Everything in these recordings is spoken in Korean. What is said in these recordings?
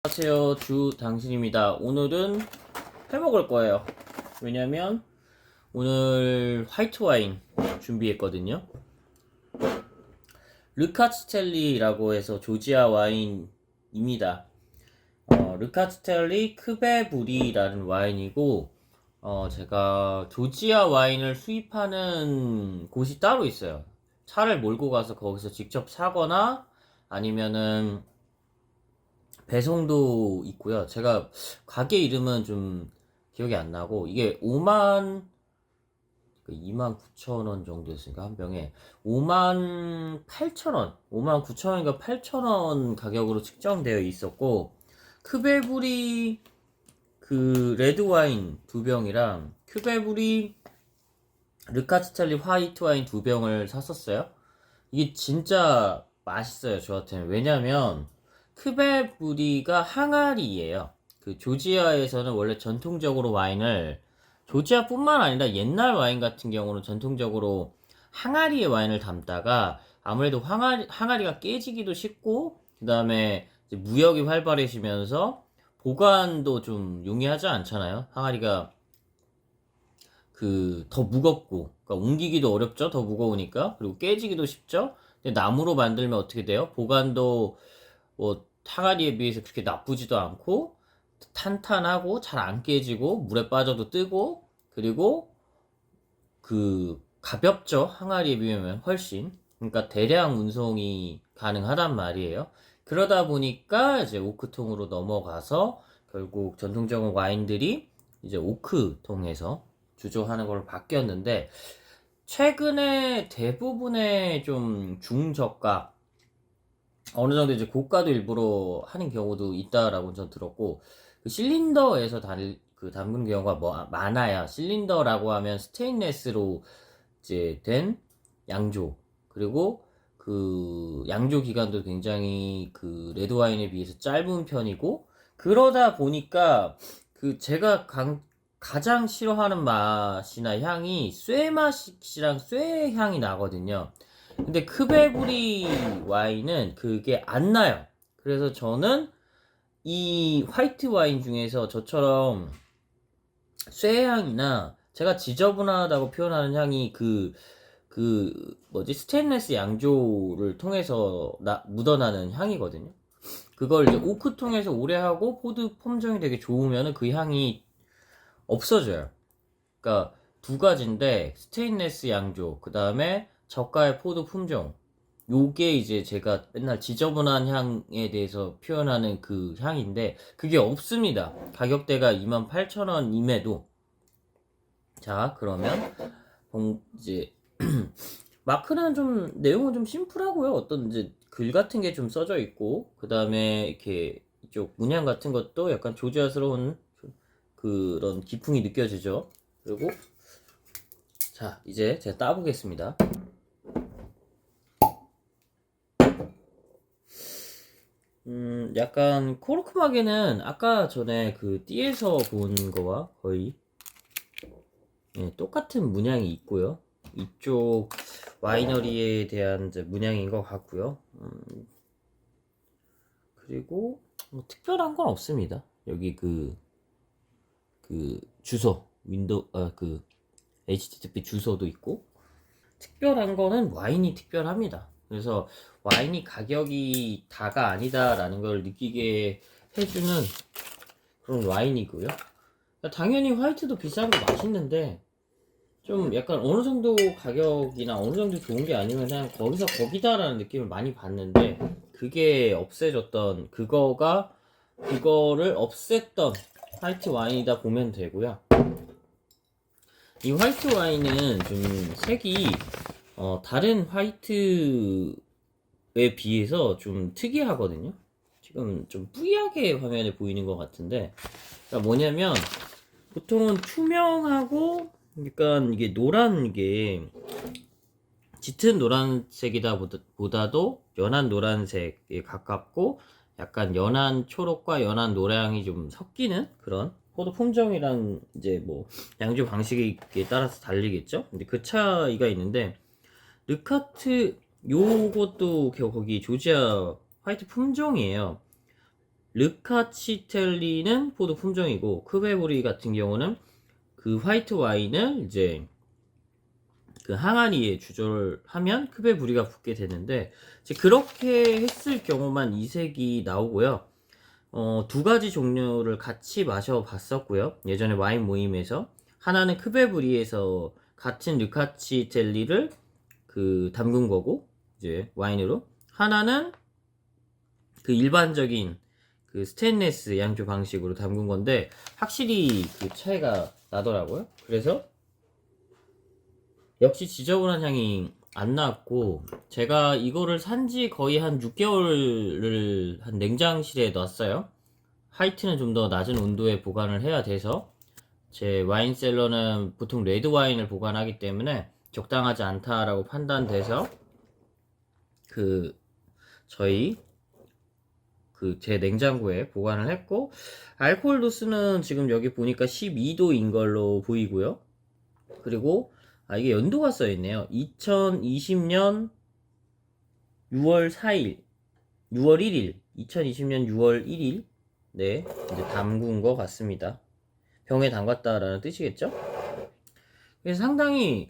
안녕하세요, 주당신입니다. 오늘은 해먹을 거예요. 왜냐면 오늘 화이트 와인 준비했거든요. 르카스텔리라고 해서 조지아 와인입니다. 르카스텔리 크베부리라는 와인이고, 제가 조지아 와인을 수입하는 곳이 따로 있어요. 차를 몰고 가서 거기서 직접 사거나 아니면은 배송도 있고요. 제가 가게 이름은 좀 기억이 안 나고, 이게 29,000원 정도였으니까 한 병에 58,000원, 59,000원인가 8,000원 가격으로 측정되어 있었고, 크베부리 그 레드 와인 두 병이랑 크베부리 르카스텔리 화이트 와인 두 병을 샀었어요. 이게 진짜 맛있어요, 저한테는. 왜냐면 크베부리가 항아리예요. 그 조지아에서는 원래 전통적으로 와인을, 조지아뿐만 아니라 옛날 와인 같은 경우는 전통적으로 항아리에 와인을 담다가 아무래도 항아리가 깨지기도 쉽고, 그 다음에 무역이 활발해지면서 보관도 좀 용이하지 않잖아요. 항아리가 더 무겁고, 그러니까 옮기기도 어렵죠. 더 무거우니까. 그리고 깨지기도 쉽죠. 근데 나무로 만들면 어떻게 돼요? 보관도 뭐 항아리에 비해서 그렇게 나쁘지도 않고, 탄탄하고 잘 안 깨지고, 물에 빠져도 뜨고, 그리고 가볍죠. 항아리에 비하면 훨씬. 그러니까 대량 운송이 가능하단 말이에요. 그러다 보니까 이제 오크통으로 넘어가서 결국 전통적인 와인들이 이제 오크통에서 주조하는 걸로 바뀌었는데, 최근에 대부분의 좀 중저가, 어느 정도 이제 고가도 일부러 하는 경우도 있다라고 전 들었고, 그 실린더에서 담그는 경우가 많아요. 실린더라고 하면 스테인레스로 이제 된 양조, 그리고 그 양조 기간도 굉장히 그 레드 와인에 비해서 짧은 편이고, 그러다 보니까 제가 가장 싫어하는 맛이나 향이 쇠 맛이랑 쇠 향이 나거든요. 근데 크베부리 와인은 그게 안 나요. 그래서 저는 이 화이트 와인 중에서 저처럼 쇠향이나, 제가 지저분하다고 표현하는 향이 스테인레스 양조를 통해서 묻어나는 향이거든요. 그걸 이제 오크 통해서 오래 하고 포드 폼정이 되게 좋으면은 그 향이 없어져요. 그러니까 두 가지인데, 스테인레스 양조, 그 다음에 저가의 포도 품종, 요게 이제 제가 맨날 지저분한 향에 대해서 표현하는 그 향인데, 그게 없습니다. 가격대가 28,000원임에도. 자, 그러면 이제 마크는 좀 내용은 좀 심플하고요. 어떤 이제 글 같은 게 좀 써져 있고, 그 다음에 이렇게 이쪽 문양 같은 것도 약간 조지아스러운 그런 기풍이 느껴지죠. 그리고 자, 이제 제가 따보겠습니다. 약간 코르크마개는 아까 전에 그 띠에서 본 거와 거의 똑같은 문양이 있고요. 이쪽 와이너리에 대한 이제 문양인 것 같고요. 그리고 뭐 특별한 건 없습니다. 여기 주소, HTTP 주소도 있고, 특별한 거는 와인이 특별합니다. 그래서 와인이 가격이 다가 아니다라는 걸 느끼게 해주는 그런 와인이고요. 당연히 화이트도 비싼 거 맛있는데, 좀 약간 어느 정도 가격이나 어느 정도 좋은 게 아니면 그냥 거기서 거기다라는 느낌을 많이 받는데, 그게 없애졌던, 그거를 없앴던 화이트 와인이다 보면 되고요. 이 화이트 와인은 좀 색이 다른 화이트에 비해서 좀 특이하거든요. 지금 좀 뿌옇게 화면에 보이는 것 같은데, 그러니까 뭐냐면 보통은 투명하고 약간 이게 노란 게 짙은 노란색이다 보다도 연한 노란색에 가깝고, 약간 연한 초록과 연한 노랑이 좀 섞이는 그런 포도 품종이랑 이제 뭐 양조 방식에 따라서 달리겠죠. 근데 그 차이가 있는데, 르카트 요것도 거기 조지아 화이트 품종이에요. 르카치텔리는 포도 품종이고, 크베브리 같은 경우는 그 화이트 와인을 이제 그 항아리에 주조하면 크베브리가 붙게 되는데, 이제 그렇게 했을 경우만 이 색이 나오고요. 두 가지 종류를 같이 마셔봤었고요. 예전에 와인 모임에서 하나는 크베브리에서 같은 르카치 젤리를 그 담근 거고, 이제 와인으로, 하나는 그 일반적인 그 스테인레스 양조 방식으로 담근 건데 확실히 그 차이가 나더라고요. 그래서 역시 지저분한 향이 안 나왔고, 제가 이거를 산지 거의 한 6개월을 한 냉장실에 놨어요. 화이트는 좀 더 낮은 온도에 보관을 해야 돼서, 제 와인셀러는 보통 레드 와인을 보관하기 때문에 적당하지 않다라고 판단돼서 그 저희 그 제 냉장고에 보관을 했고, 알코올 도수는 지금 여기 보니까 12도인 걸로 보이고요. 그리고 이게 연도가 써 있네요. 2020년 6월 4일, 6월 1일, 2020년 6월 1일, 네, 이제 담근 것 같습니다. 병에 담갔다라는 뜻이겠죠? 그래서 상당히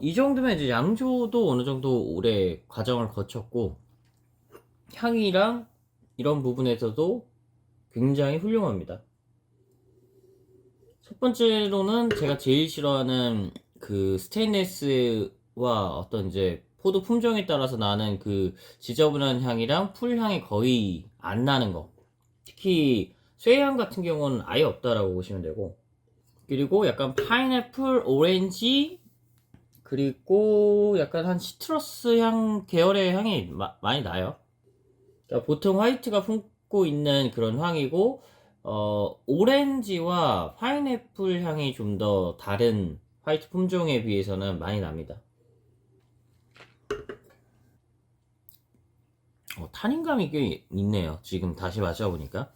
이 정도면 이제 양조도 어느 정도 오래 과정을 거쳤고, 향이랑 이런 부분에서도 굉장히 훌륭합니다. 첫 번째로는 제가 제일 싫어하는 그 스테인레스와 어떤 이제 포도 품종에 따라서 나는 그 지저분한 향이랑 풀향이 거의 안 나는 거. 특히 쇠향 같은 경우는 아예 없다라고 보시면 되고, 그리고 약간 파인애플, 오렌지, 그리고 약간 한 시트러스 향 계열의 향이 많이 나요. 그러니까 보통 화이트가 품고 있는 그런 향이고, 오렌지와 파인애플 향이 좀 더 다른 화이트 품종에 비해서는 많이 납니다. 탄닌감이 꽤 있네요. 지금 다시 마셔보니까.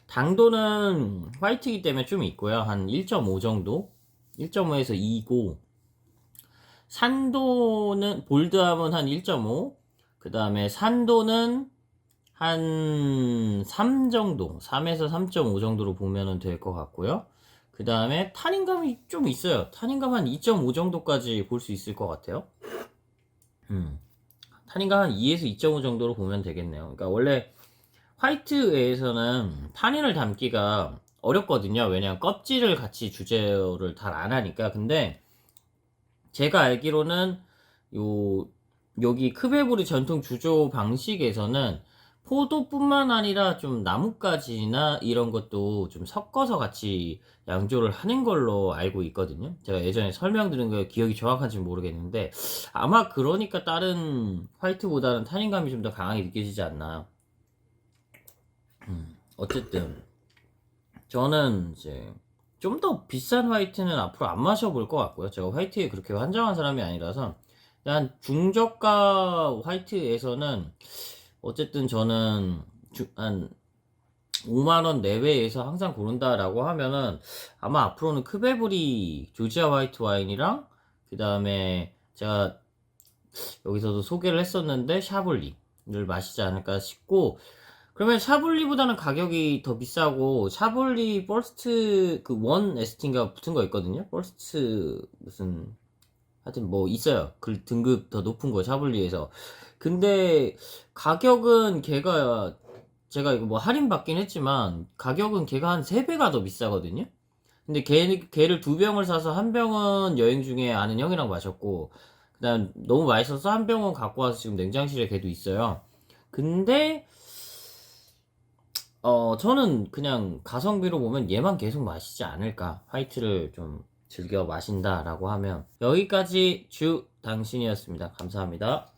당도는 화이트이기 때문에 좀 있고요. 한 1.5 정도? 1.5에서 2고, 산도는, 볼드함은 한 1.5, 그 다음에 산도는 한 3 정도, 3에서 3.5 정도로 보면 될 것 같고요. 그 다음에 탄닌감이 좀 있어요. 탄닌감 한 2.5 정도까지 볼 수 있을 것 같아요. 탄닌감 한 2에서 2.5 정도로 보면 되겠네요. 그러니까 원래 화이트에서는 탄닌을 담기가 어렵거든요. 왜냐면 껍질을 같이 주재를 잘 안 하니까. 근데 제가 알기로는 여기 크베브리 전통 주조 방식에서는 포도뿐만 아니라 좀 나뭇가지나 이런 것도 좀 섞어서 같이 양조를 하는 걸로 알고 있거든요. 제가 예전에 설명드린 거 기억이 정확한지 모르겠는데, 아마 그러니까 다른 화이트보다는 탄닌감이 좀 더 강하게 느껴지지 않나. 어쨌든 저는 이제 좀 더 비싼 화이트는 앞으로 안 마셔볼 것 같고요. 제가 화이트에 그렇게 환장한 사람이 아니라서, 한 중저가 화이트에서는 어쨌든 저는 한 5만원 내외에서 항상 고른다라고 하면은, 아마 앞으로는 크베브리 조지아 화이트 와인이랑, 그 다음에 제가 여기서도 소개를 했었는데 샤블리를 마시지 않을까 싶고, 그러면 샤블리보다는 가격이 더 비싸고, 샤블리 퍼스트 그 원 에스틴가 붙은 거 있거든요. 퍼스트 무슨 하여튼 뭐 있어요. 그 등급 더 높은 거 샤블리에서. 근데 가격은 걔가, 제가 이거 뭐 할인 받긴 했지만 가격은 걔가 한 3배가 더 비싸거든요. 근데 걔를 2병을 사서 한 병은 여행 중에 아는 형이랑 마셨고, 그다음 너무 맛있어서 한 병은 갖고 와서 지금 냉장실에 걔도 있어요. 근데 저는 그냥 가성비로 보면 얘만 계속 마시지 않을까. 화이트를 좀 즐겨 마신다라고 하면. 여기까지 주 당신이었습니다. 감사합니다.